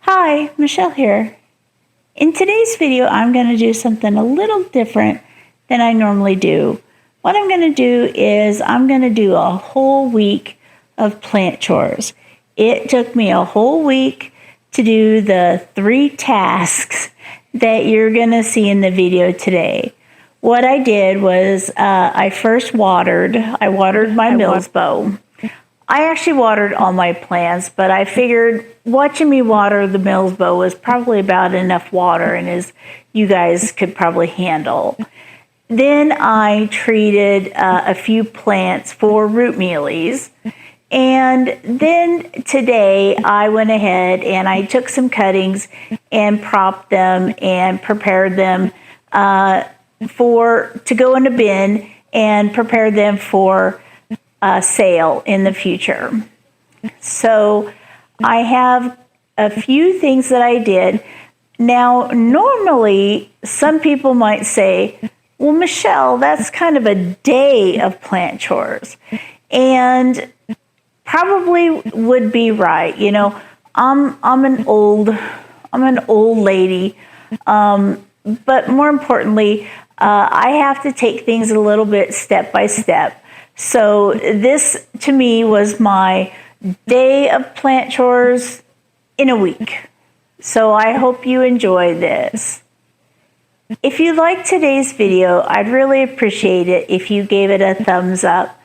Hi, Michelle here. In today's video, I'm going to do something a little different than I normally do. What I'm going to do is I'm going to do a whole week of plant chores. It took me a whole week to do the 3 tasks that you're going to see in the video today. What I did was I first watered. I watered my Milsbo. I actually watered all my plants, but I figured watching me water the Milsbo was probably about enough water and as you guys could probably handle. Then I treated a few plants for root mealies. And then today I went ahead and I took some cuttings and propped them and prepared them to go in a bin and prepared them for sale in the future. So I have a few things that I did. Now, normally some people might say, well, Michelle, that's kind of a day of plant chores. And probably would be right. You know, I'm an old lady. But more importantly, I have to take things a little bit step by step. So this, to me, was my day of plant chores in a week. So I hope you enjoy this. If you like today's video, I'd really appreciate it if you gave it a thumbs up.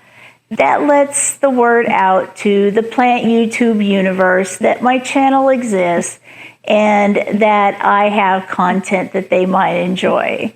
That lets the word out to the plant YouTube universe that my channel exists and that I have content that they might enjoy.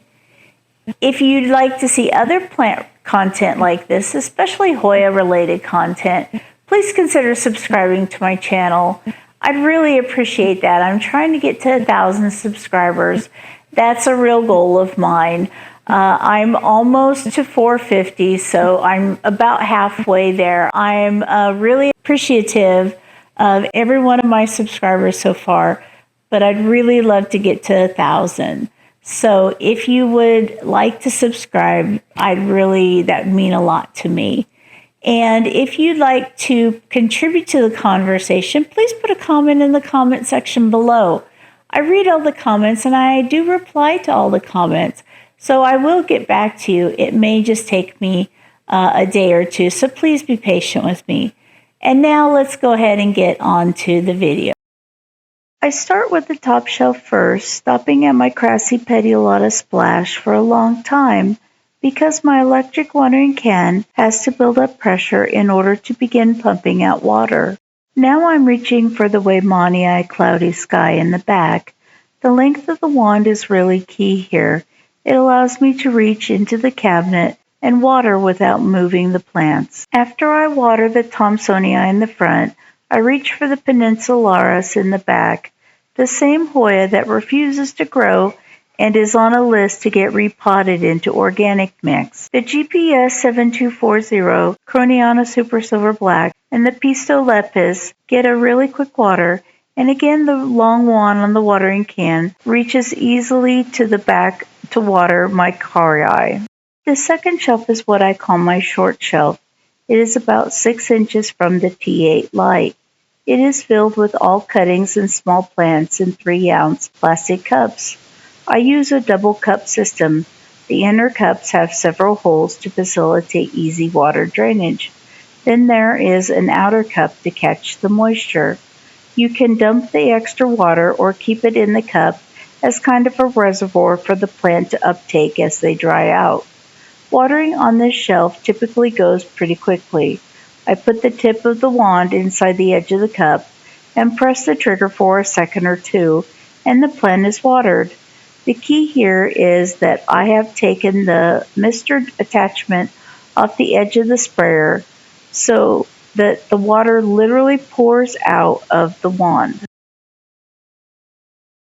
If you'd like to see other plant content like this, especially Hoya related content, please consider subscribing to my channel. I'd really appreciate that. I'm trying to get to 1,000 subscribers. That's a real goal of mine. I'm almost to 450, so I'm about halfway there. I'm really appreciative of every one of my subscribers so far, but I'd really love to get to 1,000. So if you would like to subscribe, that would mean a lot to me. And if you'd like to contribute to the conversation, please put a comment in the comment section below. I read all the comments and I do reply to all the comments. So I will get back to you. It may just take me a day or two, so please be patient with me. And now let's go ahead and get on to the video. I start with the top shelf first, stopping at my Crassy Petiolata Splash for a long time because my electric watering can has to build up pressure in order to begin pumping out water. Now I'm reaching for the Weymanii Cloudy Sky in the back. The length of the wand is really key here. It allows me to reach into the cabinet and water without moving the plants. After I water the Thomsonii in the front, I reach for the Peninsularis in the back, the same Hoya that refuses to grow and is on a list to get repotted into organic mix. The GPS 7240, Croniana Super Silver Black, and the Pisto Lepis get a really quick water, and again the long wand on the watering can reaches easily to the back to water my Chorii. The second shelf is what I call my short shelf. It is about 6 inches from the T8 light. It is filled with all cuttings and small plants in 3-ounce plastic cups. I use a double cup system. The inner cups have several holes to facilitate easy water drainage. Then there is an outer cup to catch the moisture. You can dump the extra water or keep it in the cup as kind of a reservoir for the plant to uptake as they dry out. Watering on this shelf typically goes pretty quickly. I put the tip of the wand inside the edge of the cup and press the trigger for a second or two, and the plant is watered. The key here is that I have taken the mister attachment off the edge of the sprayer so that the water literally pours out of the wand.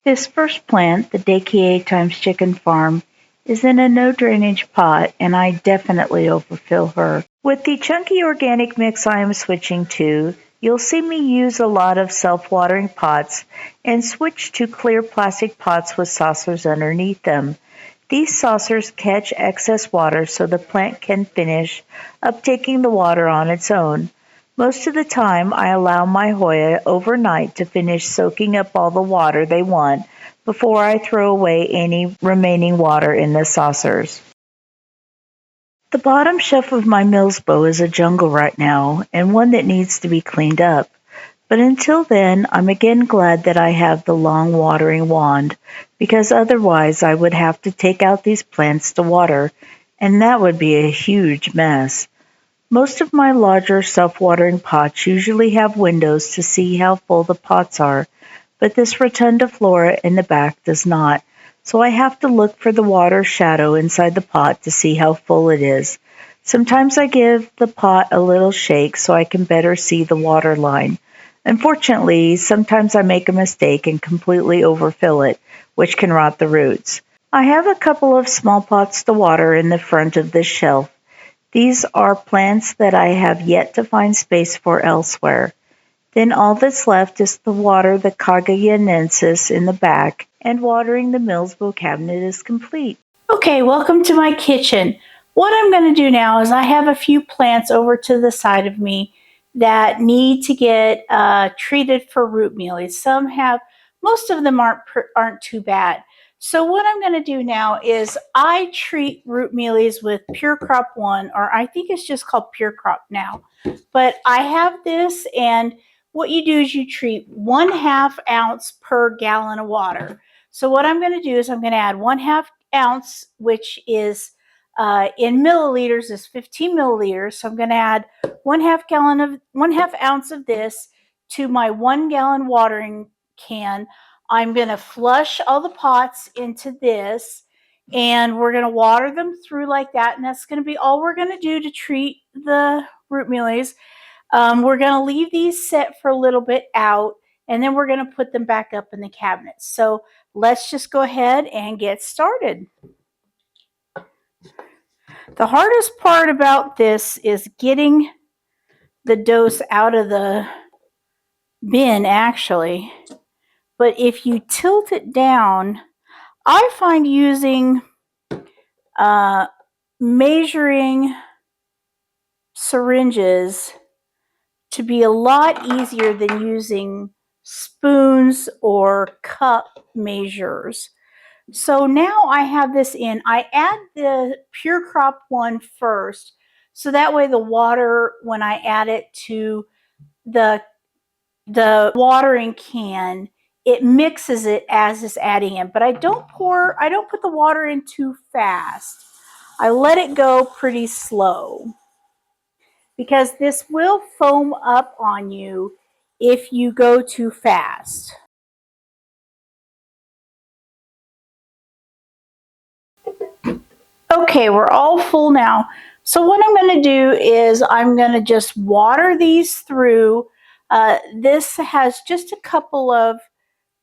This first plant, the Dakier times Chicken Farm, is in a no drainage pot, and I definitely overfill her. With the chunky organic mix I am switching to, you'll see me use a lot of self-watering pots and switch to clear plastic pots with saucers underneath them. These saucers catch excess water so the plant can finish uptaking the water on its own. Most of the time, I allow my Hoya overnight to finish soaking up all the water they want before I throw away any remaining water in the saucers. The bottom shelf of my Milsbo is a jungle right now and one that needs to be cleaned up. But until then, I'm again glad that I have the long watering wand, because otherwise I would have to take out these plants to water, and that would be a huge mess. Most of my larger self-watering pots usually have windows to see how full the pots are, but this rotunda flora in the back does not, so I have to look for the water shadow inside the pot to see how full it is. Sometimes I give the pot a little shake so I can better see the water line. Unfortunately, sometimes I make a mistake and completely overfill it, which can rot the roots. I have a couple of small pots to water in the front of this shelf. These are plants that I have yet to find space for elsewhere. Then all that's left is to water the Cagayanensis in the back, and watering the Milsbo cabinet is complete. Okay, welcome to my kitchen. What I'm going to do now is I have a few plants over to the side of me that need to get treated for root mealies. Some have, most of them aren't too bad. So what I'm going to do now is I treat root mealies with Pure Crop 1, or I think it's just called Pure Crop now. But I have this, and what you do is you treat 1/2 ounce per gallon of water. So what I'm going to do is I'm going to add 1/2 ounce, which is in milliliters is 15 milliliters. So I'm going to add 1/2 ounce of this to my 1 gallon watering can. I'm going to flush all the pots into this, and we're going to water them through like that. And that's going to be all we're going to do to treat the root mealies. We're going to leave these set for a little bit out, and then we're going to put them back up in the cabinet. So let's just go ahead and get started. The hardest part about this is getting the dose out of the bin, actually. But if you tilt it down, I find using measuring syringes to be a lot easier than using spoons or cup measures. So now I have this in. I add the Pure Crop 1 first, so that way the water, when I add it to the watering can, it mixes it as it's adding in. But I don't put the water in too fast. I let it go pretty slow, because this will foam up on you if you go too fast. Okay, we're all full now. So what I'm going to do is I'm going to just water these through. This has just a couple of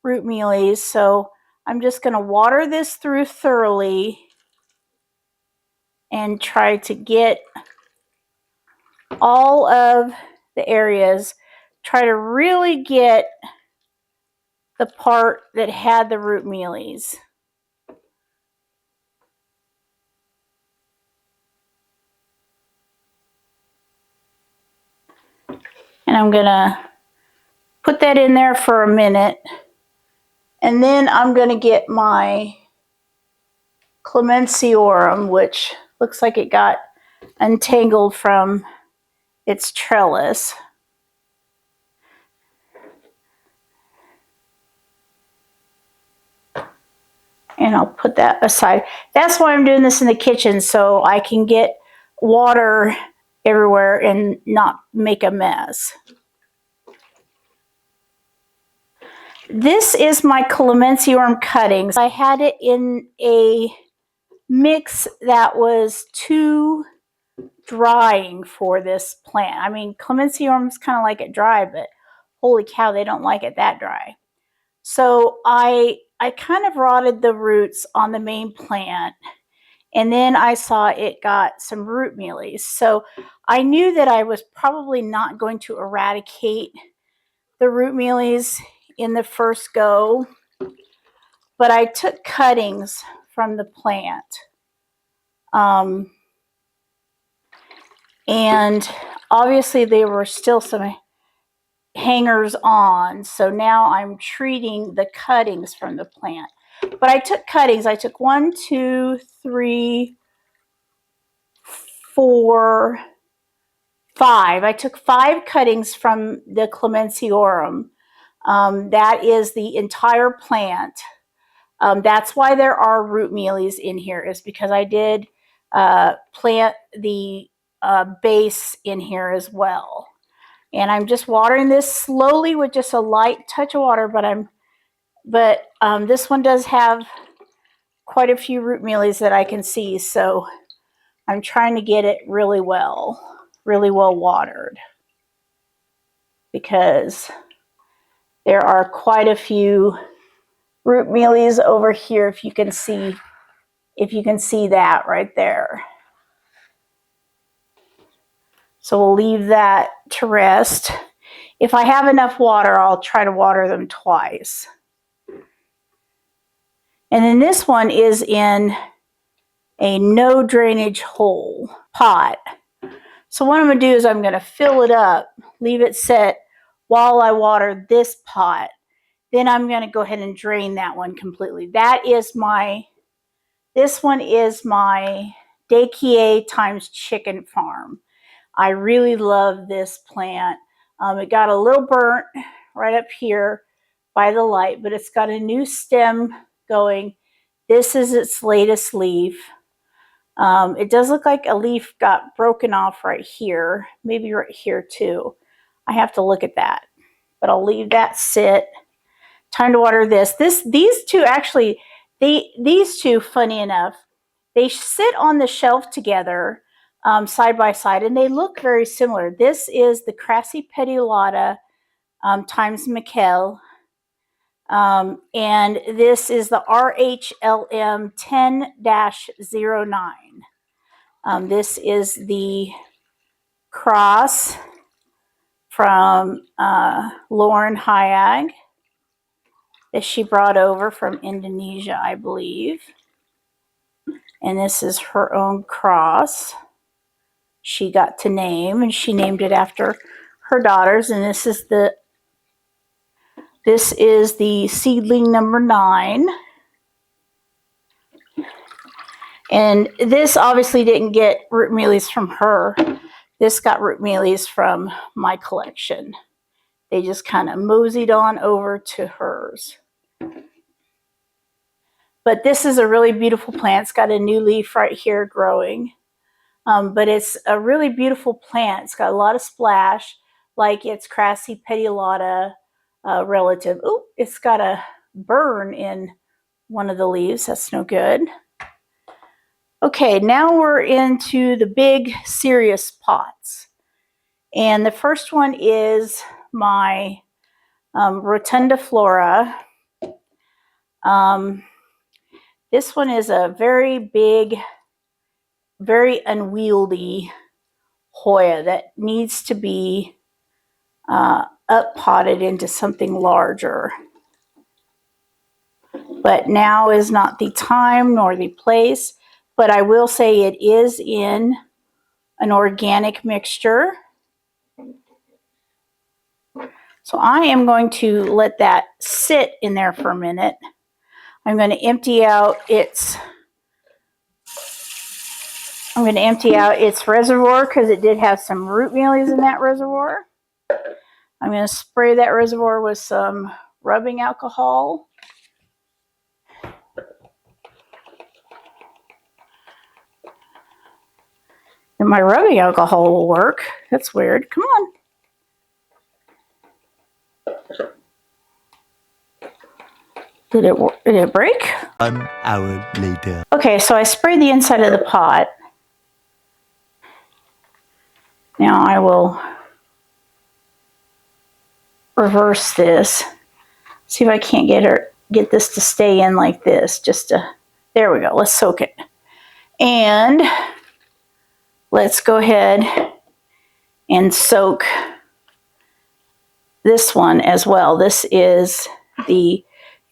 root mealies, so I'm just going to water this through thoroughly and try to get all of the areas. Try to really get the part that had the root mealies. And I'm going to put that in there for a minute. And then I'm going to get my Clemenciorum, which looks like it got untangled from its trellis. And I'll put that aside. That's why I'm doing this in the kitchen, so I can get water everywhere and not make a mess. This is my Clemenciorum cuttings. I had it in a mix that was too drying for this plant. I mean, Clemenciorums kind of like it dry, but holy cow, they don't like it that dry. So I kind of rotted the roots on the main plant, and then I saw it got some root mealies. So I knew that I was probably not going to eradicate the root mealies in the first go, but I took cuttings from the plant. And obviously there were still some hangers on, so now I'm treating the cuttings from the plant. But I took cuttings. I took 1, 2, 3, 4, 5. I took 5 cuttings from the Clemenciorum. That is the entire plant. That's why there are root mealies in here, is because I did plant the base in here as well. And I'm just watering this slowly with just a light touch of water, but this one does have quite a few root mealies that I can see, so I'm trying to get it really well watered, because there are quite a few root mealies over here, if you can see that right there. So we'll leave that to rest. If I have enough water, I'll try to water them twice. And then this one is in a no drainage hole pot. So what I'm going to do is I'm going to fill it up, leave it set while I water this pot. Then I'm going to go ahead and drain that one completely. This one is my Dakier times chicken farm. I really love this plant. It got a little burnt right up here by the light, but it's got a new stem going. This is its latest leaf. It does look like a leaf got broken off right here, maybe right here too. I have to look at that, but I'll leave that sit. Time to water this. These two actually, these two, funny enough, they sit on the shelf together, side by side, and they look very similar. This is the Crassipediolata times Mikel, and this is the RHLM 10-09. This is the cross from Lauren Hayag that she brought over from Indonesia, I believe. And this is her own cross she got to name, and she named it after her daughters. And this is the seedling number 9. And this obviously didn't get root mealies from her. This got root mealies from my collection. They just kind of moseyed on over to hers. But this is a really beautiful plant. It's got a new leaf right here growing. But it's a really beautiful plant. It's got a lot of splash, like its Crassipediolata relative. Oh, it's got a burn in one of the leaves. That's no good. Okay, now we're into the big serious pots. And the first one is my Rotunda Flora. This one is a very big, very unwieldy Hoya that needs to be up potted into something larger. But now is not the time nor the place. But I will say it is in an organic mixture. So I am going to let that sit in there for a minute. I'm going to empty out its reservoir, because it did have some root mealies in that reservoir. I'm going to spray that reservoir with some rubbing alcohol. And my rubbing alcohol will work. That's weird. Come on. Did it break? 1 hour later. Okay, so I sprayed the inside of the pot. Now I will reverse this. See if I can't get this to stay in like this. There we go. Let's soak it. And let's go ahead and soak this one as well. This is the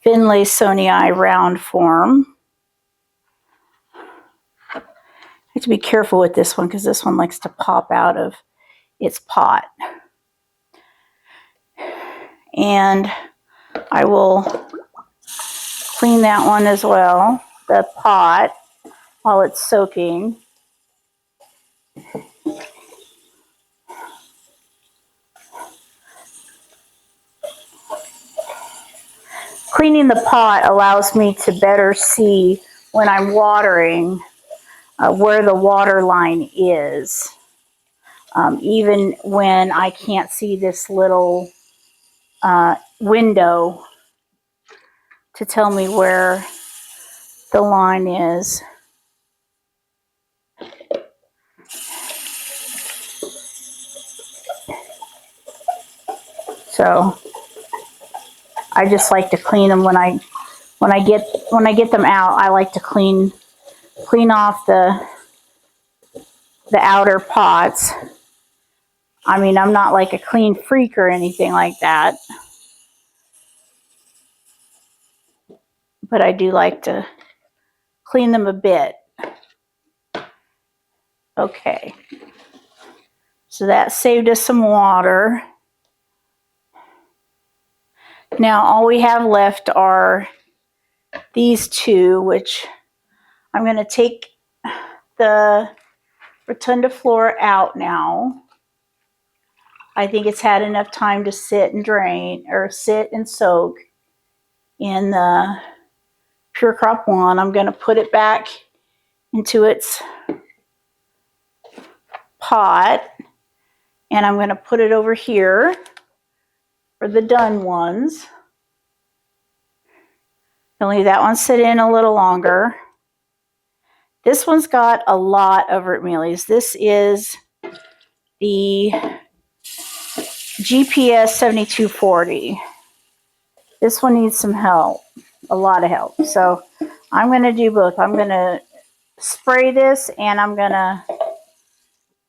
Finlaysonii round form. I have to be careful with this one, because this one likes to pop out of its pot. And I will clean that one as well, the pot, while it's soaking. Cleaning the pot allows me to better see when I'm watering where the water line is. Even when I can't see this little window to tell me where the line is. So I just like to clean them when I get them out. I like to clean off the outer pots. I mean, I'm not like a clean freak or anything like that, but I do like to clean them a bit. Okay, so that saved us some water. Now all we have left are these two, which I'm going to take the rotundiflora out now. I think it's had enough time to sit and drain, or sit and soak in the Pure Crop 1. I'm going to put it back into its pot, and I'm going to put it over here for the done ones. I'll leave that one sit in a little longer. This one's got a lot of root mealies. This is the GPS 7240. This one needs some help, a lot of help. So I'm going to do both. I'm going to spray this and I'm going to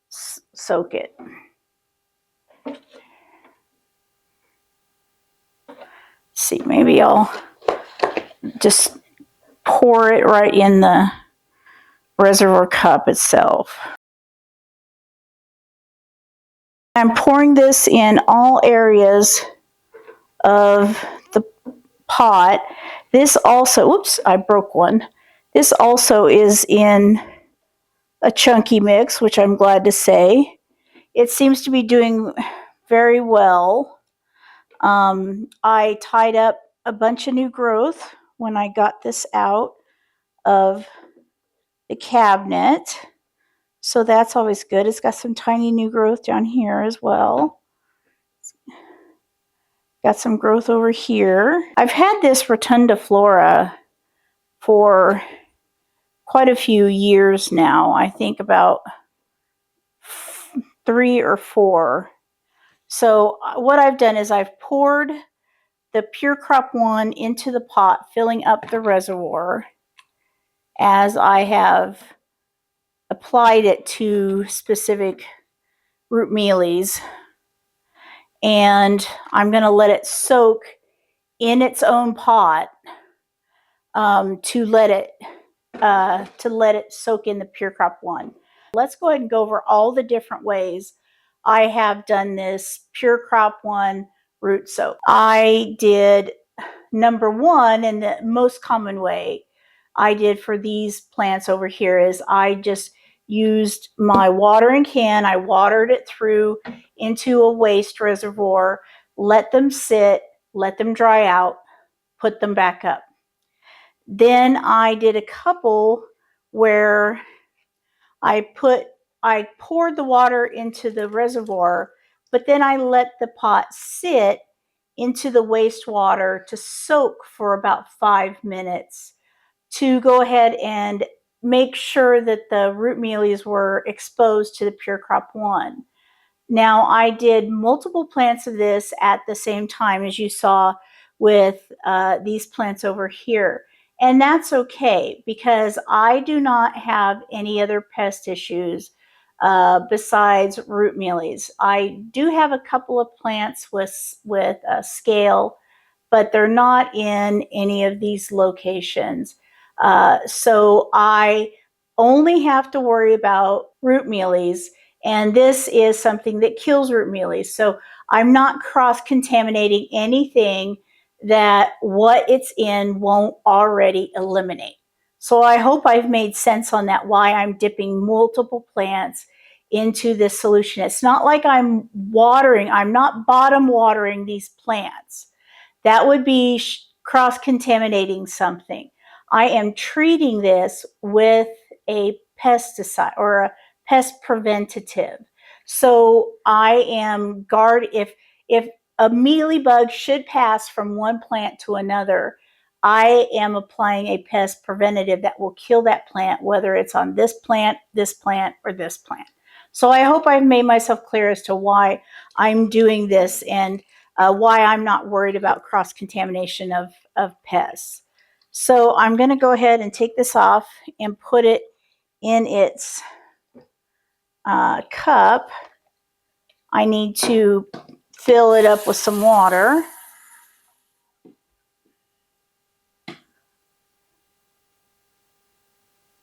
soak it. See, maybe I'll just pour it right in the reservoir cup itself. I'm pouring this in all areas of the pot. This also, whoops, I broke one. This also is in a chunky mix, which I'm glad to say. It seems to be doing very well. I tied up a bunch of new growth when I got this out of the cabinet. So that's always good. It's got some tiny new growth down here as well. Got some growth over here. I've had this rotundiflora for quite a few years now. I think about 3 or 4. So what I've done is I've poured the Pure Crop 1 into the pot, filling up the reservoir as I have applied it to specific root mealies. And I'm going to let it soak in its own pot to let it soak in the Pure Crop 1. Let's go ahead and go over all the different ways I have done this Pure Crop 1 root soak. I did number 1, and the most common way I did for these plants over here is I just used my watering can. I watered it through into a waste reservoir, let them sit, let them dry out, put them back up. Then I did a couple where I poured the water into the reservoir, but then I let the pot sit into the wastewater to soak for about 5 minutes to go ahead and make sure that the root mealies were exposed to the Pure Crop 1. Now, I did multiple plants of this at the same time, as you saw with these plants over here. And that's okay, because I do not have any other pest issues besides root mealies. I do have a couple of plants with scale, but they're not in any of these locations. So I only have to worry about root mealies And this is something that kills root mealies. So I'm not cross-contaminating anything that what it's in won't already eliminate. So I hope I've made sense on that, why I'm dipping multiple plants into this solution. It's not like I'm not bottom watering these plants. That would be cross-contaminating something. I am treating this with a pesticide or a pest preventative. So I am if a mealybug should pass from one plant to another, I am applying a pest preventative that will kill that plant, whether it's on this plant, or this plant. So I hope I've made myself clear as to why I'm doing this and why I'm not worried about cross-contamination of pests. So I'm going to go ahead and take this off and put it in its cup. I need to fill it up with some water.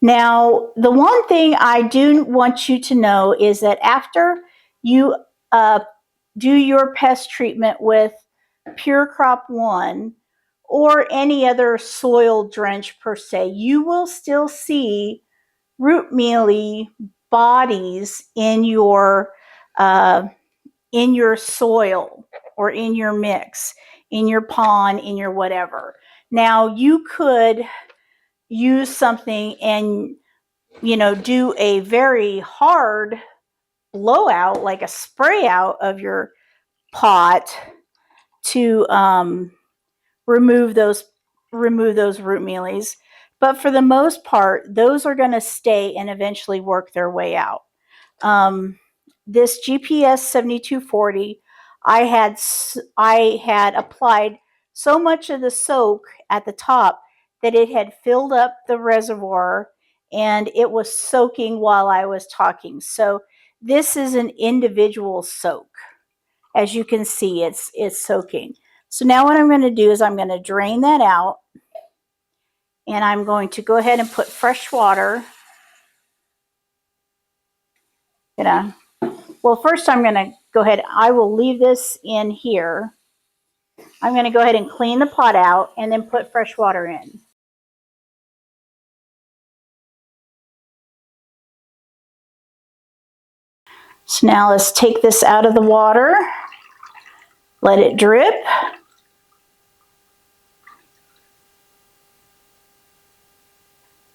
Now, the one thing I do want you to know is that after you do your pest treatment with Pure Crop 1 or any other soil drench per se, you will still see root mealy bodies in your soil or in your mix, in your pond, in your whatever. Now, you could use something and do a very hard blowout, like a spray out of your pot to remove those root mealies. But for the most part, those are going to stay and eventually work their way out. This GPS 7240, I had applied so much of the soak at the top that it had filled up the reservoir and it was soaking while I was talking. So this is an individual soak. As you can see, it's soaking. So now what I'm going to do is I'm going to drain that out, and I'm going to go ahead and put fresh water. Well, first I'm going to go ahead. I will leave this in here. I'm going to go ahead and clean the pot out and then put fresh water in. So now let's take this out of the water. Let it drip.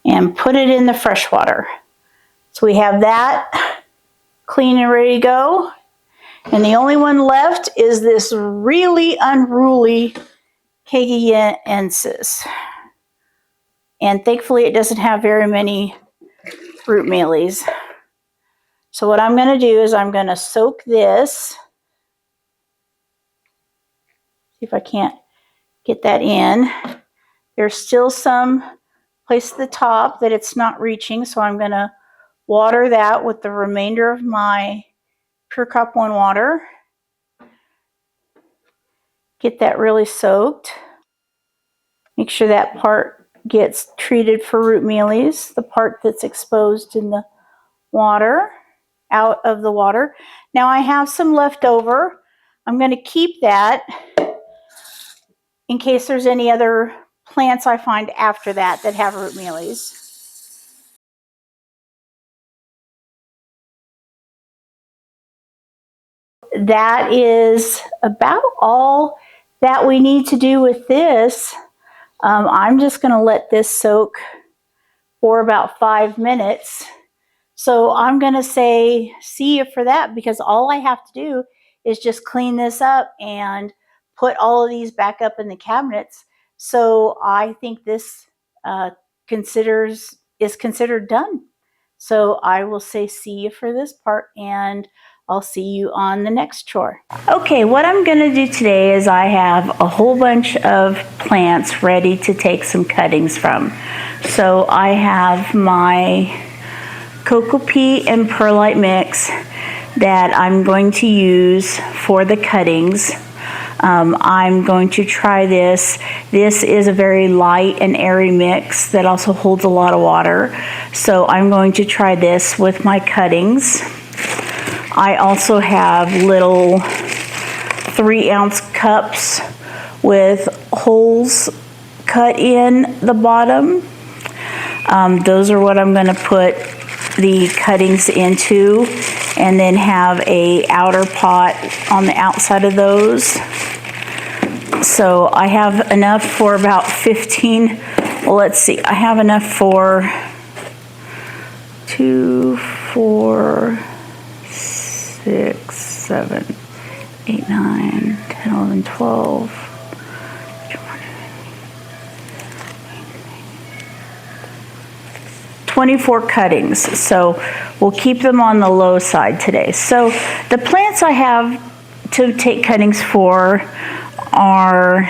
And put it in the fresh water. So we have that clean and ready to go. And the only one left is this really unruly Cagiensis. And thankfully it doesn't have very many root mealies. So what I'm going to do is I'm going to soak this. See if I can't get that in. There's still some place at the top that it's not reaching, so I'm going to water that with the remainder of my Pure Crop 1 water. Get that really soaked. Make sure that part gets treated for root mealies, the part that's exposed in the water, out of the water. Now I have some left over. I'm going to keep that in case there's any other plants I find after that that have root mealies. That is about all that we need to do with this. I'm just going to let this soak for about 5 minutes. So I'm going to say see you for that, because all I have to do is just clean this up and put all of these back up in the cabinets. So I think this is considered done. So I will say see you for this part, and I'll see you on the next chore. Okay, what I'm going to do today is I have a whole bunch of plants ready to take some cuttings from. So I have my cocoa peat and perlite mix that I'm going to use for the cuttings. I'm going to try this. This is a very light and airy mix that also holds a lot of water. So I'm going to try this with my cuttings. I also have little 3-ounce cups with holes cut in the bottom. Those are what I'm going to put the cuttings into, and then have a outer pot on the outside of those. So I have enough for about 15. Well, let's see. I have enough for 2, 4, 6, 7, 8, 9, 10, 11, 12. 24 cuttings, so we'll keep them on the low side today. So the plants I have to take cuttings for are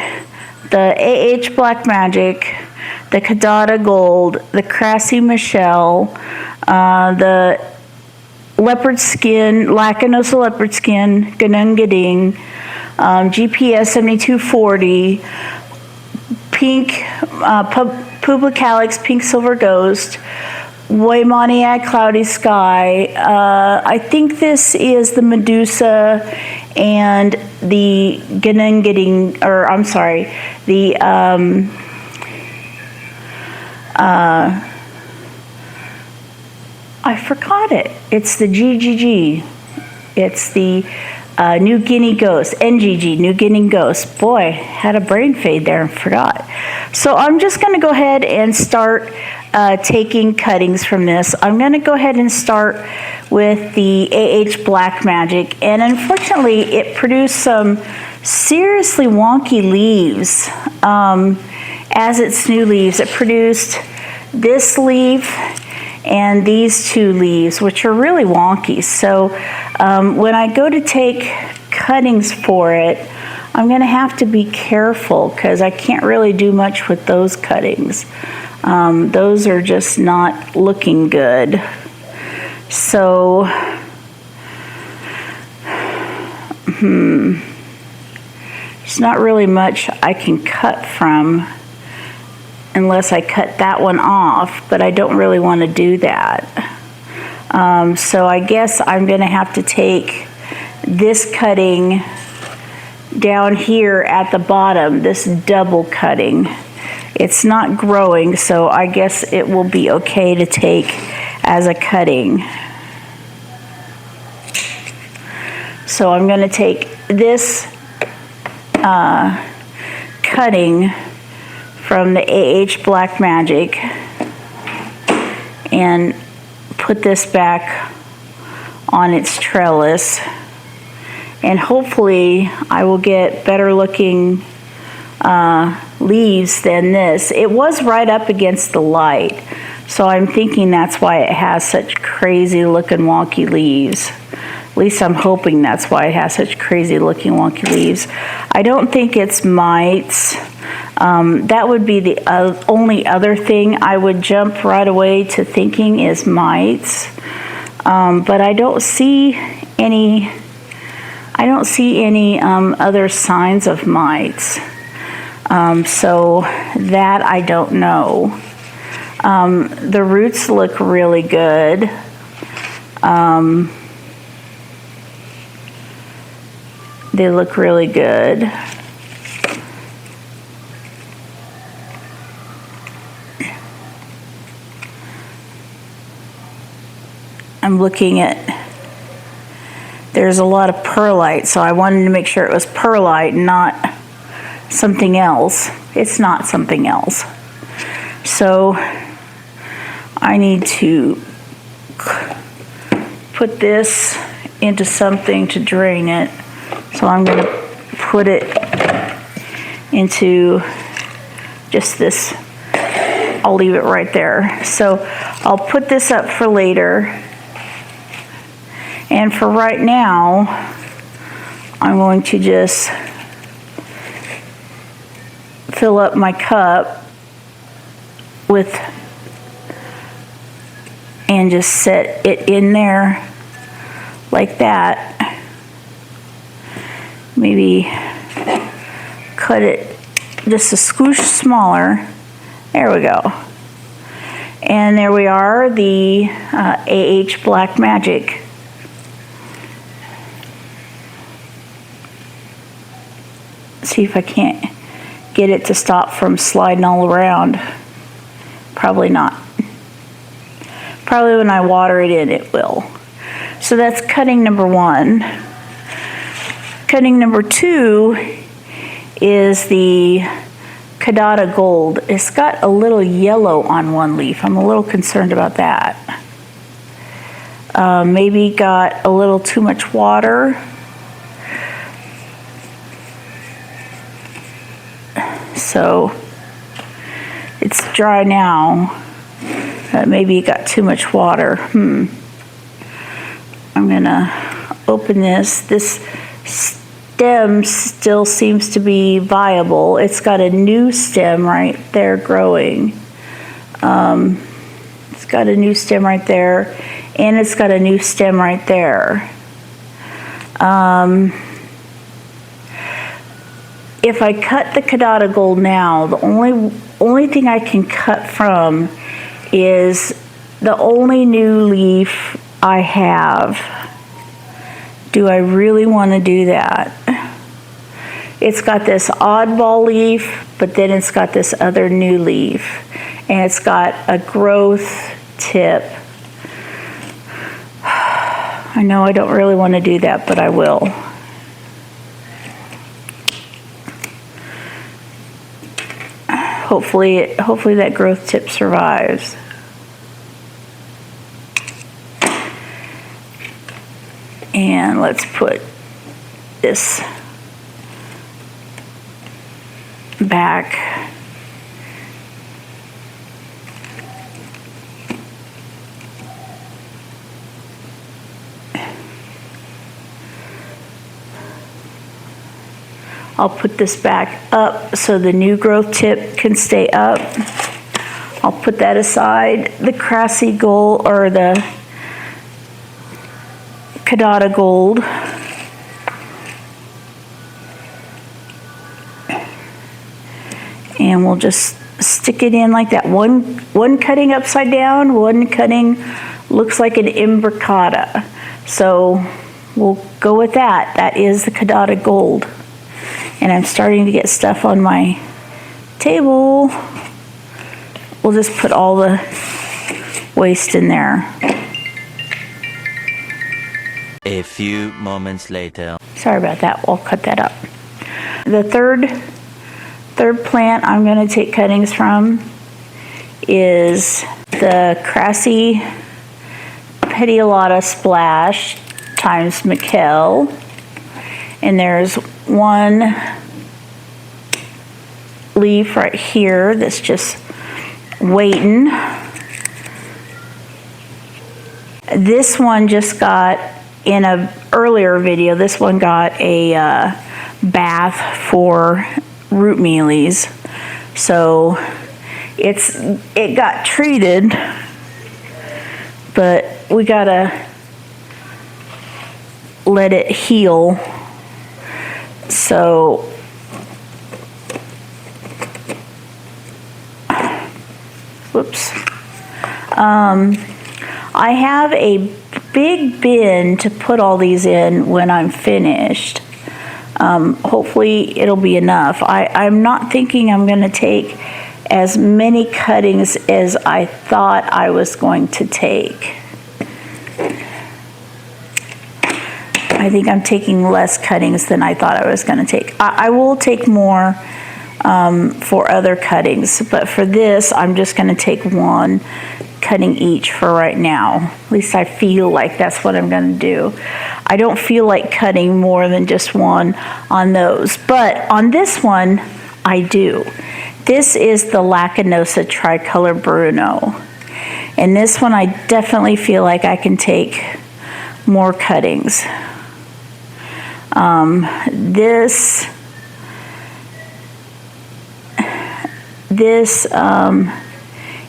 the AH Black Magic, the Cadata Gold, the Crassy Michelle, the leopard skin, Lacanosa leopard skin, Ganungading, GPS 7240, pink, Publicalyx Pink Silver Ghost, Waymoniac Cloudy Sky. I think this is the Medusa and the Ganungading, or I'm sorry, the I forgot it. It's the GGG. It's the New Guinea Ghost, NGG, New Guinea Ghost. Boy, had a brain fade there and forgot. So I'm just going to go ahead and start taking cuttings from this. I'm going to go ahead and start with the AH Black Magic, and unfortunately it produced some seriously wonky leaves as its new leaves. It produced this leaf and these 2 leaves, which are really wonky. So when I go to take cuttings for it, I'm going to have to be careful because I can't really do much with those cuttings. Those are just not looking good. So, there's not really much I can cut from unless I cut that one off, but I don't really want to do that. So I guess I'm going to have to take this cutting down here at the bottom, this double cutting. It's not growing, so I guess it will be okay to take as a cutting. So I'm going to take this cutting from the AH Black Magic and put this back on its trellis, and hopefully I will get better looking leaves than this. It was right up against the light, so I'm thinking that's why it has such crazy looking wonky leaves. At least I'm hoping that's why it has such crazy looking wonky leaves. I don't think it's mites. That would be the only other thing I would jump right away to thinking is mites. But I don't see any other signs of mites. So that I don't know. The roots look really good. They look really good. I'm looking at, there's a lot of perlite, so I wanted to make sure it was perlite, not something else. It's not something else. So I need to put this into something to drain it. So I'm going to put it into just this. I'll leave it right there. So I'll put this up for later. And for right now, I'm going to just fill up my cup with, and just set it in there like that. Maybe cut it just a squish smaller. There we go. And there we are, the AH Black Magic. See if I can't get it to stop from sliding all around. Probably not. Probably when I water it in, it will. So that's cutting number 1. Cutting number 2 is the Cadata Gold. It's got a little yellow on one leaf. I'm a little concerned about that. Maybe got a little too much water. So it's dry now. Maybe it got too much water. I'm gonna open this. This stem still seems to be viable. It's got a new stem right there growing. It's got a new stem right there, and it's got a new stem right there. If I cut the Cadata Gold now, the only thing I can cut from is the only new leaf I have. Do I really want to do that? It's got this oddball leaf, but then it's got this other new leaf, and it's got a growth tip. I know I don't really want to do that, but I will. Hopefully that growth tip survives. And let's put this back. I'll put this back up so the new growth tip can stay up. I'll put that aside. The Crassy Gold, or the Cadata Gold. And we'll just stick it in like that. One cutting upside down, one cutting looks like an imbricata. So we'll go with that. That is the Cadata Gold. And I'm starting to get stuff on my table. We'll just put all the waste in there. A few moments later. Sorry about that. We'll cut that up. The third plant I'm going to take cuttings from is the Crassy Petiolata Splash times Mikkel. And there's one leaf right here that's just waiting. This one just got, in an earlier video, this one got a bath for root mealies. So it got treated, but we gotta let it heal. So whoops. I have a big bin to put all these in when I'm finished. Hopefully it'll be enough. I'm not thinking I'm going to take as many cuttings as I thought I was going to take. I think I'm taking less cuttings than I thought I was going to take. I will take more for other cuttings, but for this I'm just going to take one cutting each for right now. At least I feel like that's what I'm going to do. I don't feel like cutting more than just one on those, but on this one I do. This is the Lacanosa Tricolor Bruno, and this one I definitely feel like I can take more cuttings. This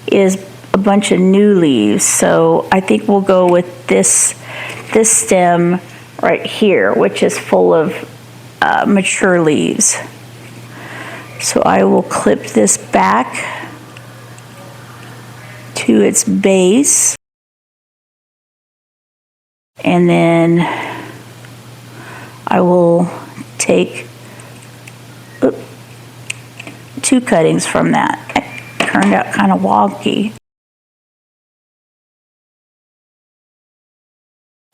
is a bunch of new leaves, so I think we'll go with this stem right here, which is full of mature leaves. So I will clip this back to its base, and then I will take 2 cuttings from that. It turned out kind of wonky.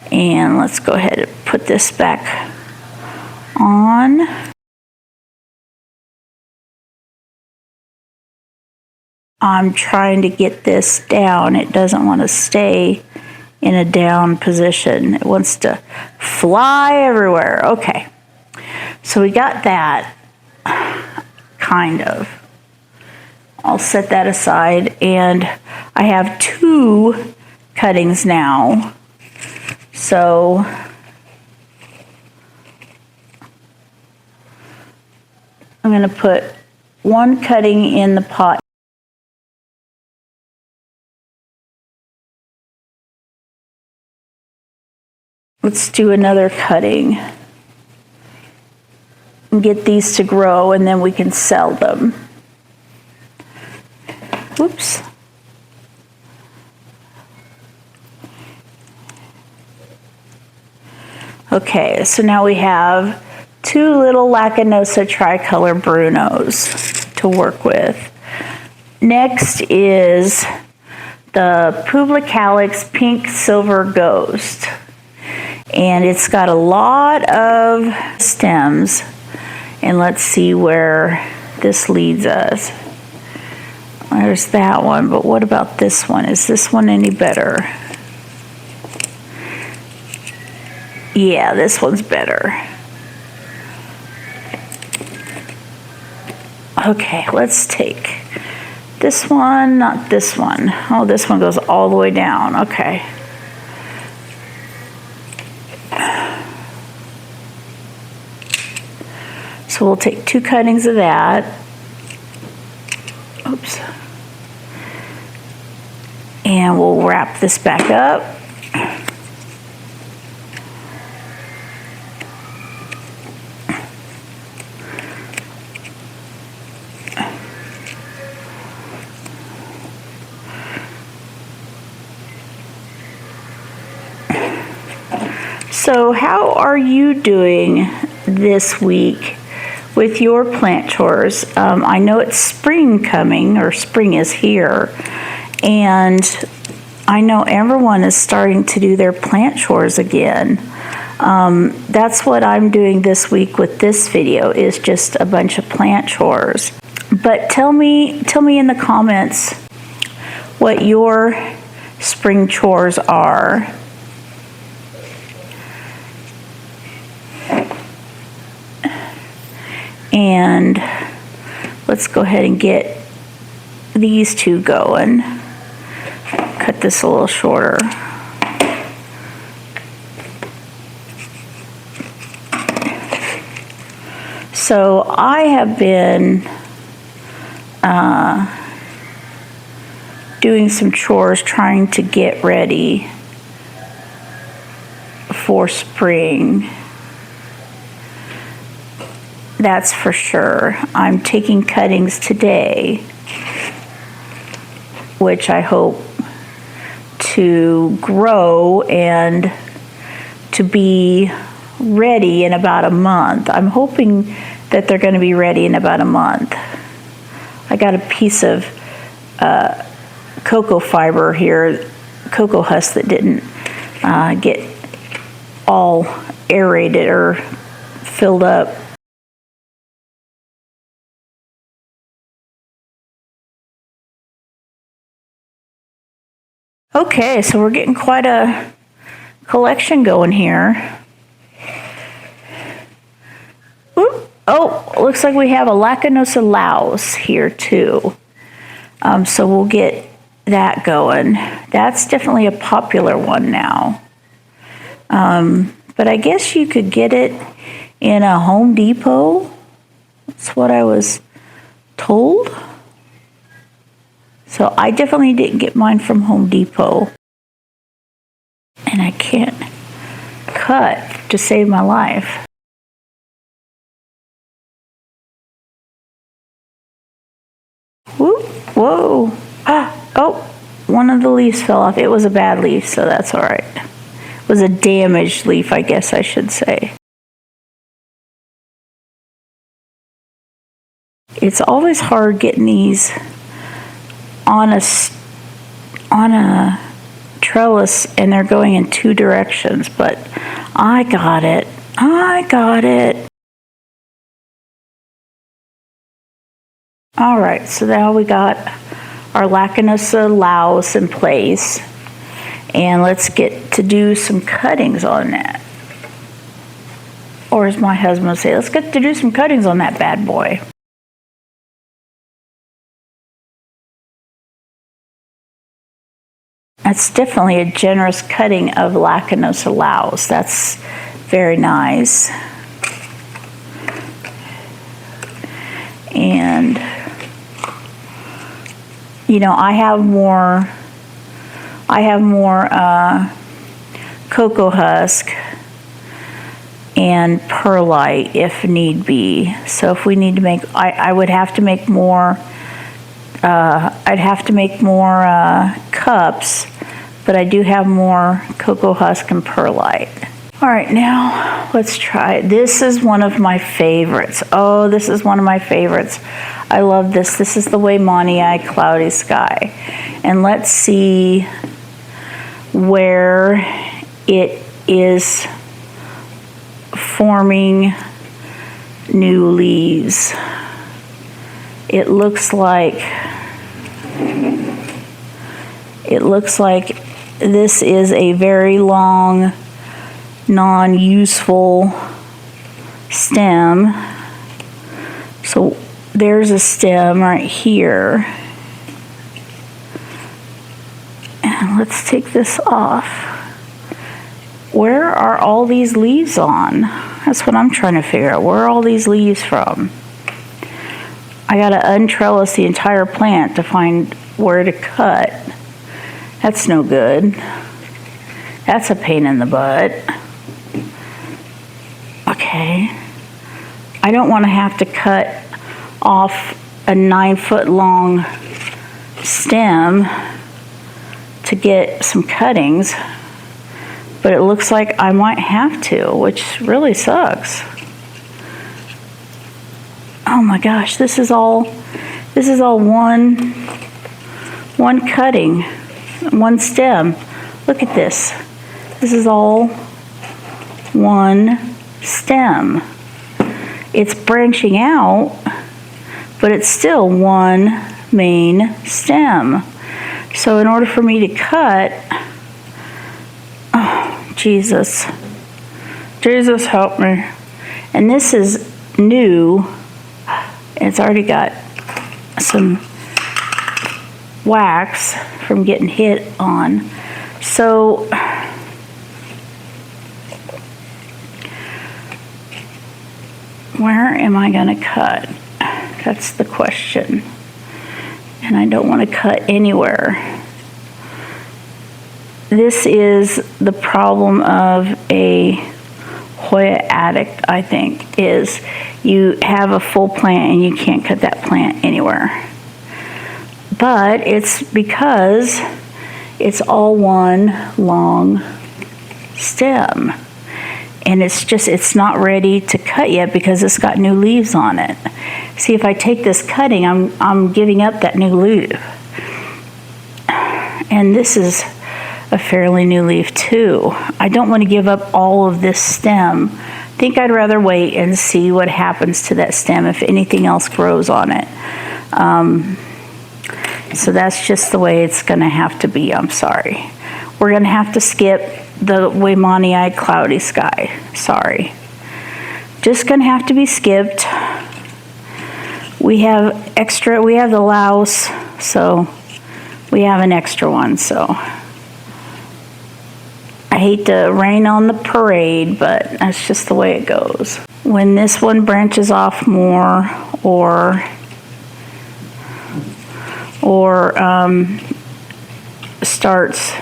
And let's go ahead and put this back on. I'm trying to get this down. It doesn't want to stay in a down position. It wants to fly everywhere. Okay, so we got that, kind of. I'll set that aside, and I have 2 cuttings now. So I'm going to put 1 cutting in the pot. Let's do another cutting and get these to grow, and then we can sell them. Whoops. Okay, so now we have 2 little Lacanosa tricolor Brunos to work with. Next is the Publicalyx Pink Silver Ghost. And it's got a lot of stems. And let's see where this leads us. There's that one, but what about this one? Is this one any better? Yeah, this one's better. Okay, let's take this one, not this one. Oh, this one goes all the way down. Okay. So we'll take 2 cuttings of that. Oops. And we'll wrap this back up. So how are you doing this week with your plant chores? I know it's spring coming, or spring is here, and I know everyone is starting to do their plant chores again. That's what I'm doing this week with this video, is just a bunch of plant chores. But tell me in the comments what your spring chores are. And let's go ahead and get these 2 going. Cut this a little shorter. So I have been doing some chores, trying to get ready for spring. That's for sure. I'm taking cuttings today, which I hope to grow and to be ready in about a month. I'm hoping that they're going to be ready in about a month. I got a piece of cocoa fiber here, cocoa husk, that didn't get all aerated or filled up. Okay, so we're getting quite a collection going here. Oop. Oh, looks like we have a Lacanosa Laos here too. So we'll get that going. That's definitely a popular one now. But I guess you could get it in a Home Depot. That's what I was told. So I definitely didn't get mine from Home Depot. And I can't cut to save my life. Whoop, whoa. Oh, one of the leaves fell off. It was a bad leaf, so that's all right. It was a damaged leaf, I guess I should say. It's always hard getting these on a trellis and they're going in two directions, but I got it. All right, so now we got our Lacunosa laus in place, and let's get to do some cuttings on that. Or as my husband would say, let's get to do some cuttings on that bad boy. That's definitely a generous cutting of Lacunosa laus. That's very nice. And you know, I have more cocoa husk and perlite if need be. So if we need to make, I would have to make more. I'd have to make more cups, but I do have more cocoa husk and perlite. All right, now let's try it. This is one of my favorites. Oh, this is one of my favorites. I love this. This is the Weimanii Cloudy Sky. And let's see where it is forming new leaves. It looks like this is a very long, non-useful stem. So there's a stem right here. And let's take this off. Where are all these leaves on? That's what I'm trying to figure out. Where are all these leaves from? I gotta untrellis the entire plant to find where to cut. That's no good. That's a pain in the butt. Okay. I don't want to have to cut off a 9-foot long stem to get some cuttings, but it looks like I might have to, which really sucks. Oh my gosh, this is all one cutting, one stem. Look at this. This is all one stem. It's branching out, but it's still one main stem. So in order for me to cut, oh, Jesus help me. And this is new. It's already got some wax from getting hit on. So where am I going to cut? That's the question. And I don't want to cut anywhere. This is the problem of a Hoya addict, I think, is you have a full plant and you can't cut that plant anywhere. But it's because it's all one long stem. And it's not ready to cut yet because it's got new leaves on it. See, if I take this cutting, I'm giving up that new leaf. And this is a fairly new leaf too. I don't want to give up all of this stem. I think I'd rather wait and see what happens to that stem if anything else grows on it. So that's just the way it's going to have to be. I'm sorry. We're going to have to skip the Weimanii Cloudy Sky. Sorry. Just going to have to be skipped. We have the laus, so we have an extra one. So I hate to rain on the parade, but that's just the way it goes. When this one branches off more or starts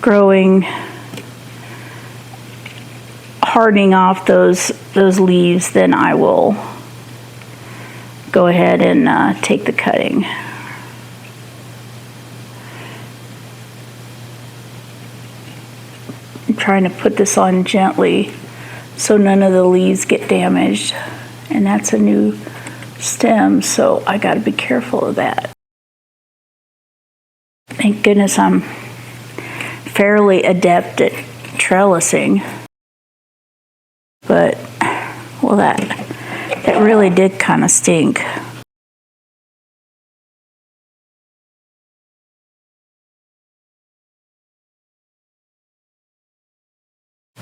growing, hardening off those leaves, then I will go ahead and take the cutting. I'm trying to put this on gently so none of the leaves get damaged. And that's a new stems, so I got to be careful of that. Thank goodness I'm fairly adept at trellising, but well, that really did kind of stink.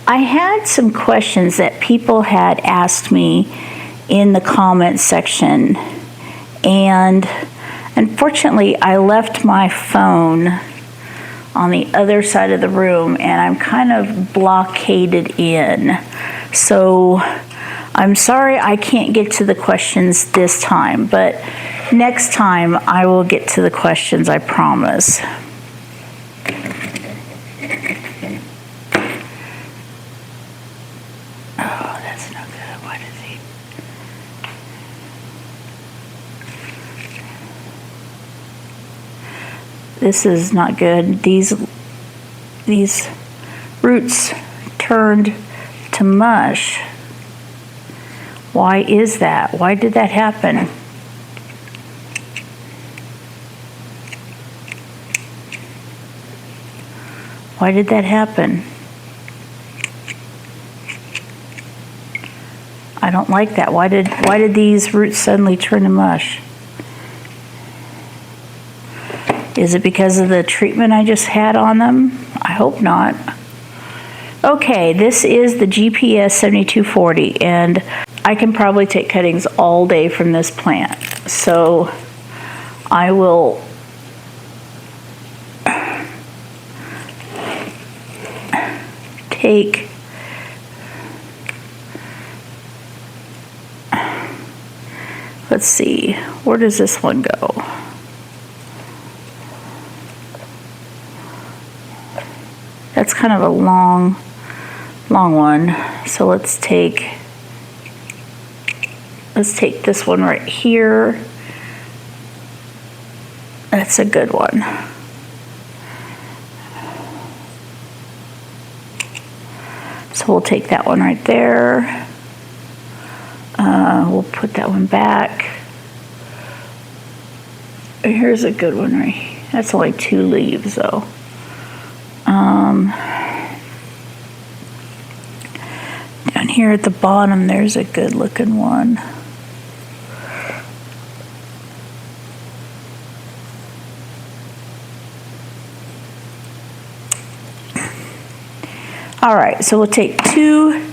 I had some questions that people had asked me in the comments section, and unfortunately I left my phone on the other side of the room and I'm kind of blockaded in. So I'm sorry I can't get to the questions this time, but next time I will get to the questions, I promise. This is not good. These roots turned to mush. Why is that? Why did that happen? Why did that happen? I don't like that. Why did these roots suddenly turn to mush? Is it because of the treatment I just had on them? I hope not. Okay, this is the GPS 7240, and I can probably take cuttings all day from this plant. So I will take let's see, where does this one go? That's kind of a long one. So let's take this one right here. That's a good one. So we'll take that one right there. We'll put that one back. Here's a good one right here. That's only 2 leaves though. Down here at the bottom, there's a good looking one. All right, so we'll take 2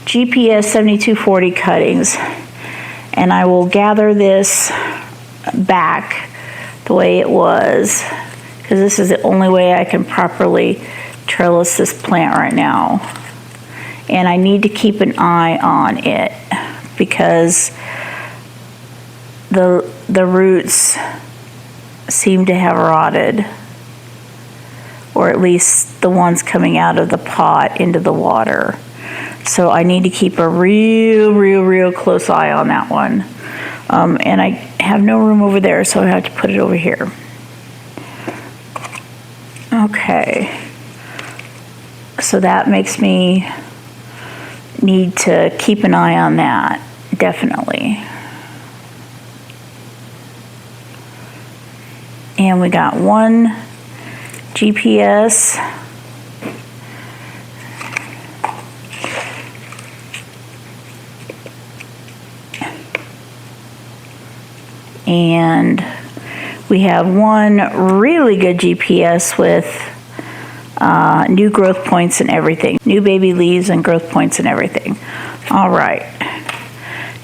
GPS 7240 cuttings, and I will gather this back the way it was, because this is the only way I can properly trellis this plant right now. And I need to keep an eye on it because the roots seem to have rotted, or at least the ones coming out of the pot into the water. So I need to keep a real close eye on that one. And I have no room over there, so I have to put it over here. Okay. So that makes me need to keep an eye on that, definitely. And we got 1 GPS. And we have 1 really good GPS with new growth points and everything. New baby leaves and growth points and everything. All right.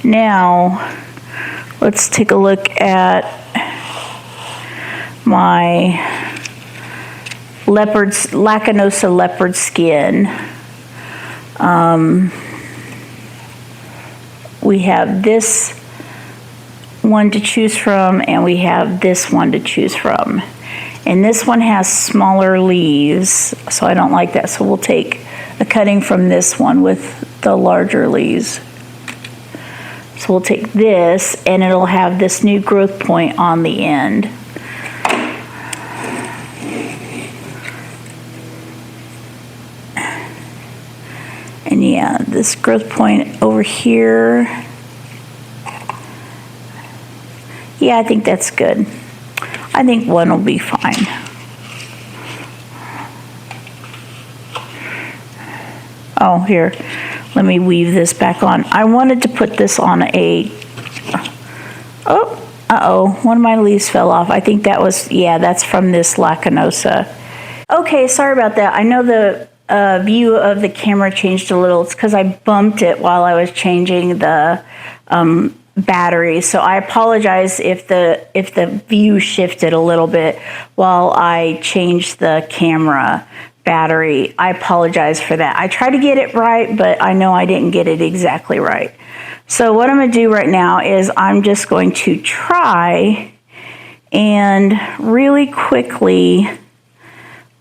Now, let's take a look at my Lacanosa leopard skin. We have this one to choose from, and we have this one to choose from. And this one has smaller leaves, so I don't like that. So we'll take a cutting from this one with the larger leaves. So we'll take this, and it'll have this new growth point on the end. And yeah, this growth point over here Yeah, I think that's good. I think one will be fine. Oh, here, let me weave this back on. I wanted to put this on a, one of my leaves fell off. I think that was, yeah, that's from this Lacanosa. Okay, sorry about that. I know the view of the camera changed a little. It's because I bumped it while I was changing the battery. So I apologize if the view shifted a little bit while I changed the camera battery. I apologize for that. I tried to get it right, but I know I didn't get it exactly right. So what I'm going to do right now is I'm just going to try and really quickly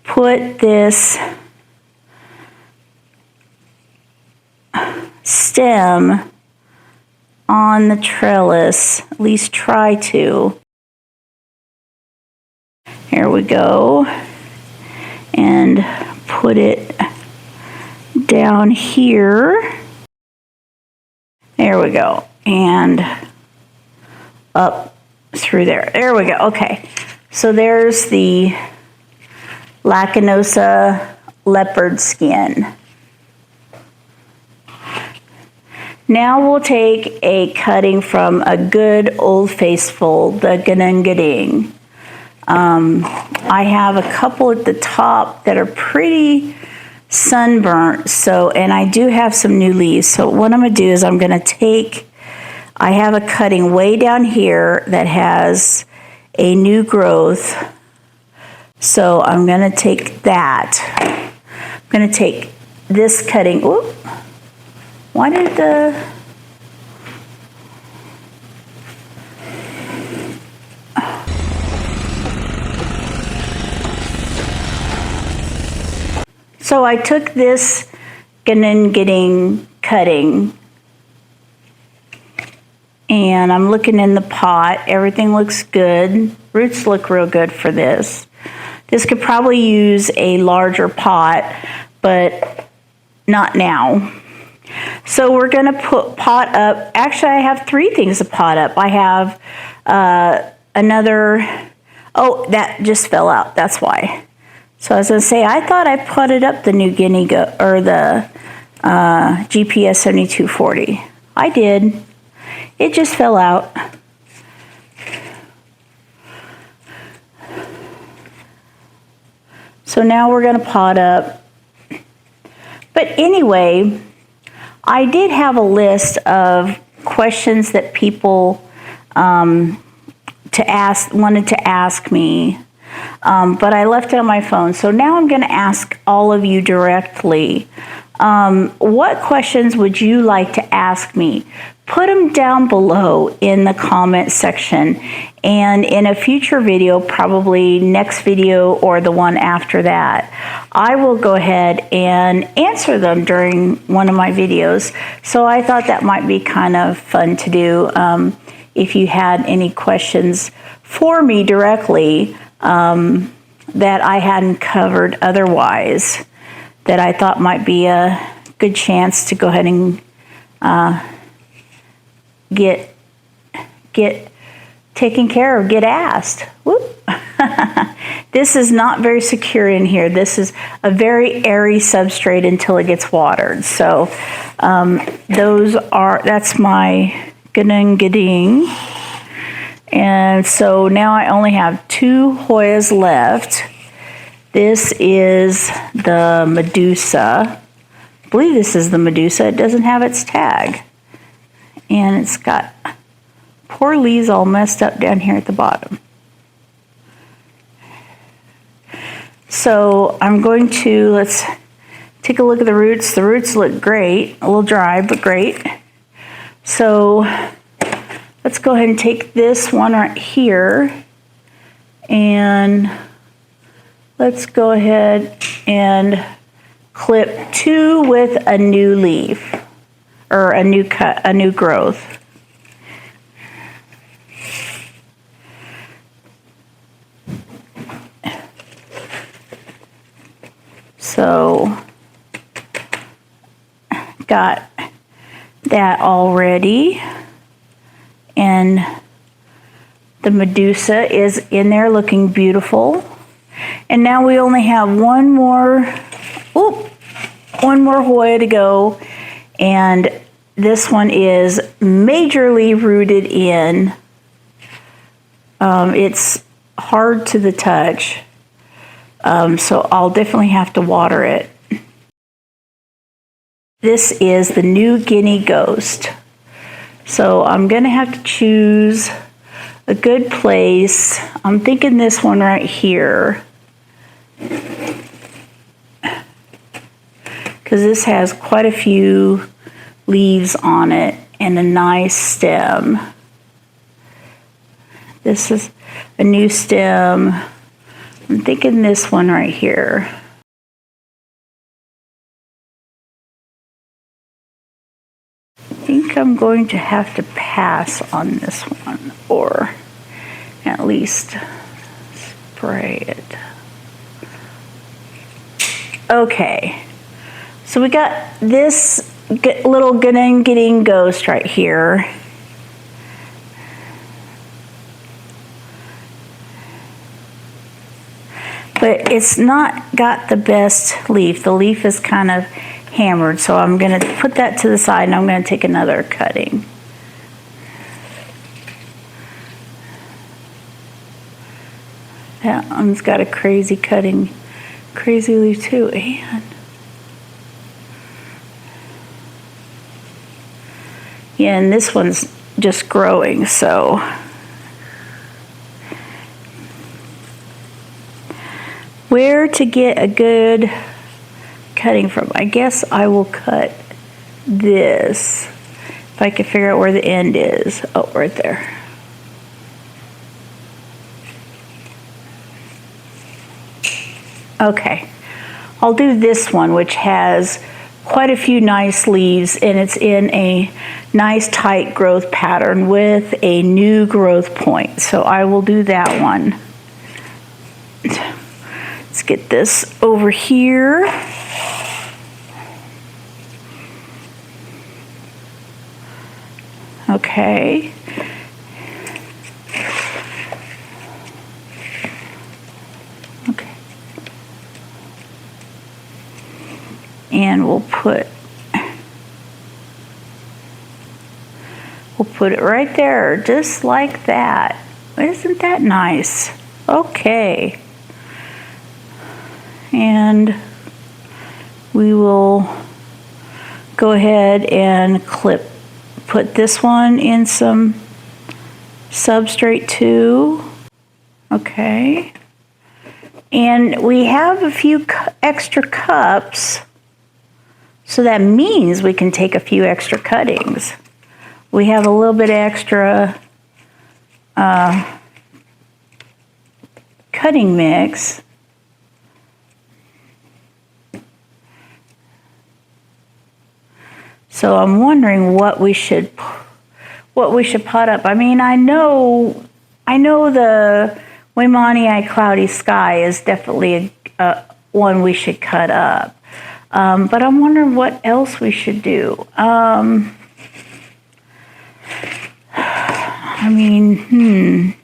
put this stem on the trellis, at least try to. Here we go. And put it down here. There we go. And up through there. There we go. Okay. So there's the Lacanosa leopard skin. Now we'll take a cutting from a good old faithful, the Ganungading. I have a couple at the top that are pretty sunburnt, and I do have some new leaves. So what I'm going to do is I'm going to take, I have a cutting way down here that has a new growth. So I'm going to take that. I'm going to take this cutting. Whoop. Why did the... So I took this Ganungading cutting and I'm looking in the pot. Everything looks good. Roots look real good for this. This could probably use a larger pot, but not now. So we're going to put pot up. Actually, I have three things to pot up. I have another, oh, that just fell out. That's why. So I was going to say, I thought I potted up the New Guinea or the GPS 7240. I did. It just fell out. So now we're going to pot up. But anyway, I did have a list of questions that people wanted to ask me. But I left it on my phone. So now I'm going to ask all of you directly. What questions would you like to ask me? Put them down below in the comment section. And in a future video, probably next video or the one after that, I will go ahead and answer them during one of my videos. So I thought that might be kind of fun to do. If you had any questions for me directly, that I hadn't covered otherwise, that I thought might be a good chance to go ahead and get taken care of, get asked. Whoop. This is not very secure in here. This is a very airy substrate until it gets watered. So that's my Ganungading. And so now I only have 2 Hoyas left. This is the Medusa. I believe this is the Medusa. It doesn't have its tag. And it's got poor leaves all messed up down here at the bottom. So I'm going to, let's take a look at the roots. The roots look great. A little dry, but great. So let's go ahead and take this one right here, and let's go ahead and clip 2 with a new leaf, or a new cut, a new growth. So got that all ready. And The Medusa is in there looking beautiful. And now we only have one more Hoya to go. And this one is majorly rooted in. It's hard to the touch. So I'll definitely have to water it. This is the New Guinea Ghost. So I'm going to have to choose a good place. I'm thinking this one right here. Because this has quite a few leaves on it and a nice stem. This is a new stem. I'm thinking this one right here. I think I'm going to have to pass on this one, or at least spray it. Okay, so we got this little getting ghost right here. But it's not got the best leaf. The leaf is kind of hammered, so I'm going to put that to the side and I'm going to take another cutting. That one's got a crazy leaf too. And yeah, and this one's just growing, so where to get a good cutting from? I guess I will cut this if I can figure out where the end is. Oh, right there. Okay, I'll do this one, which has quite a few nice leaves, and it's in a nice tight growth pattern with a new growth point. So I will do that one. Let's get this over here. Okay. Okay. And we'll put it right there, just like that. Isn't that nice? Okay. And we will go ahead and put this one in some substrate too. Okay. And we have a few extra cups, so that means we can take a few extra cuttings. We have a little bit extra cutting mix. So I'm wondering what we should pot up. I mean, I know the Weimanii Cloudy Sky is definitely one we should cut up. But I'm wondering what else we should do. I mean,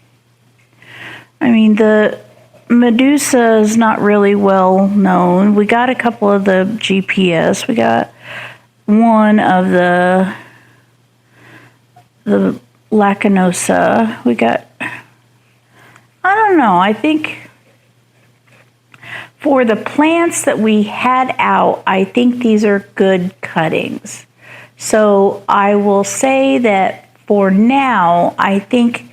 the Medusa is not really well known. We got a couple of the GPS. We got one of the Lacanosa. We got, I don't know, I think for the plants that we had out, I think these are good cuttings. So I will say that for now, I think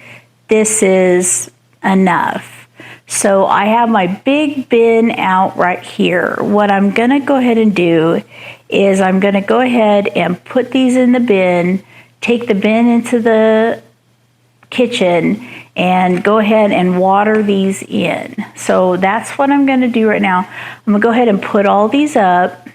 this is enough. So I have my big bin out right here. What I'm gonna go ahead and do is I'm gonna go ahead and put these in the bin, take the bin into the kitchen, and go ahead and water these in. So that's what I'm gonna do right now. I'm gonna go ahead and put all these up,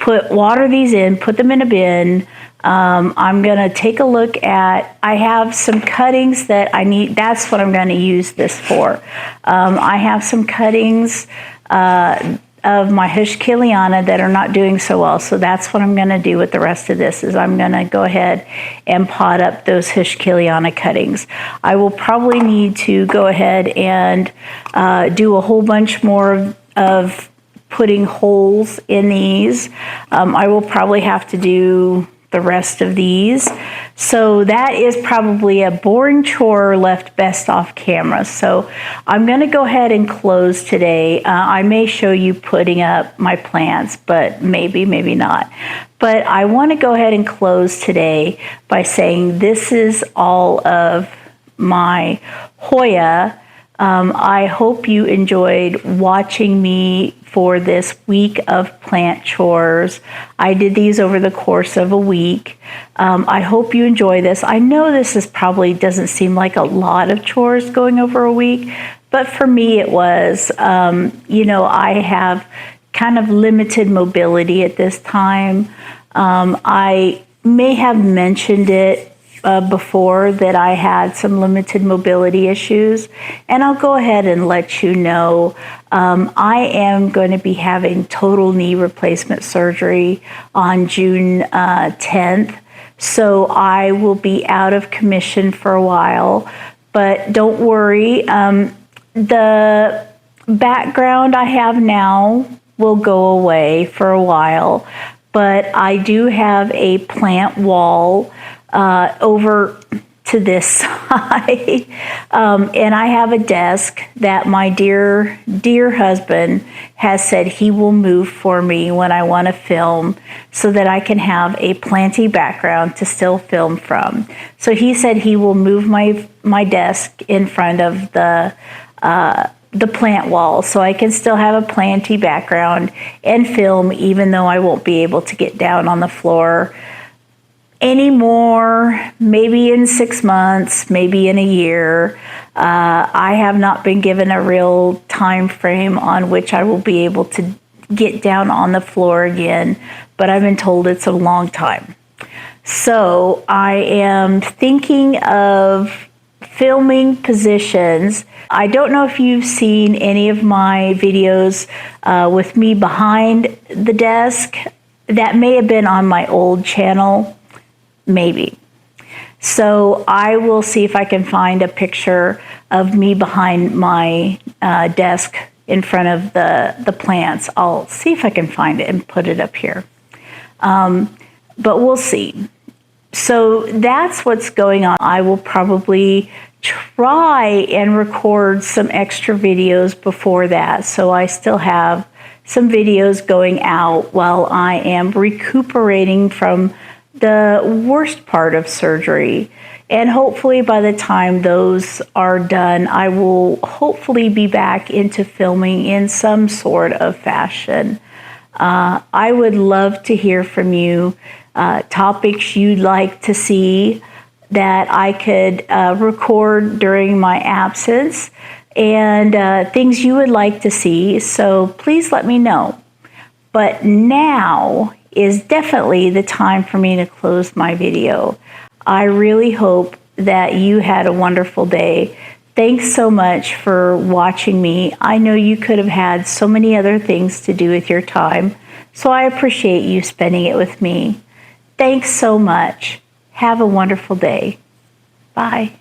water these in, put them in a bin. I'm gonna take a look at, I have some cuttings that I need, that's what I'm gonna use this for. I have some cuttings of my Hushkiliana that are not doing so well. So that's what I'm going to do with the rest of this, is I'm going to go ahead and pot up those Hushkiliana cuttings. I will probably need to go ahead and do a whole bunch more of putting holes in these. I will probably have to do the rest of these. So that is probably a boring chore left best off camera. So I'm going to go ahead and close today. I may show you putting up my plants, but maybe not. But I want to go ahead and close today by saying this is all of my Hoya. I hope you enjoyed watching me for this week of plant chores. I did these over the course of a week. I hope you enjoy this. I know this is probably doesn't seem like a lot of chores going over a week, but for me it was. I have kind of limited mobility at this time. I may have mentioned it before that I had some limited mobility issues, and I'll go ahead and let you know I am going to be having total knee replacement surgery on June 10th, so I will be out of commission for a while, but don't worry, the background I have now will go away for a while, but I do have a plant wall over to this side, and I have a desk that my dear husband has said he will move for me when I want to film, so that I can have a planty background to still film from. So he said he will move my desk in front of the plant wall, so I can still have a planty background and film, even though I won't be able to get down on the floor anymore, maybe in 6 months, maybe in a year. I have not been given a real time frame on which I will be able to get down on the floor again, but I've been told it's a long time. So I am thinking of filming positions. I don't know if you've seen any of my videos with me behind the desk. That may have been on my old channel. Maybe. So I will see if I can find a picture of me behind my desk in front of the plants. I'll see if I can find it and put it up here. But we'll see. So that's what's going on. I will probably try and record some extra videos before that. So I still have some videos going out while I am recuperating from the worst part of surgery. And hopefully by the time those are done, I will hopefully be back into filming in some sort of fashion. I would love to hear from you, topics you'd like to see that I could record during my absence, and things you would like to see. So please let me know. But now is definitely the time for me to close my video. I really hope that you had a wonderful day. Thanks so much for watching me. I know you could have had so many other things to do with your time, so I appreciate you spending it with me. Thanks so much. Have a wonderful day. Bye.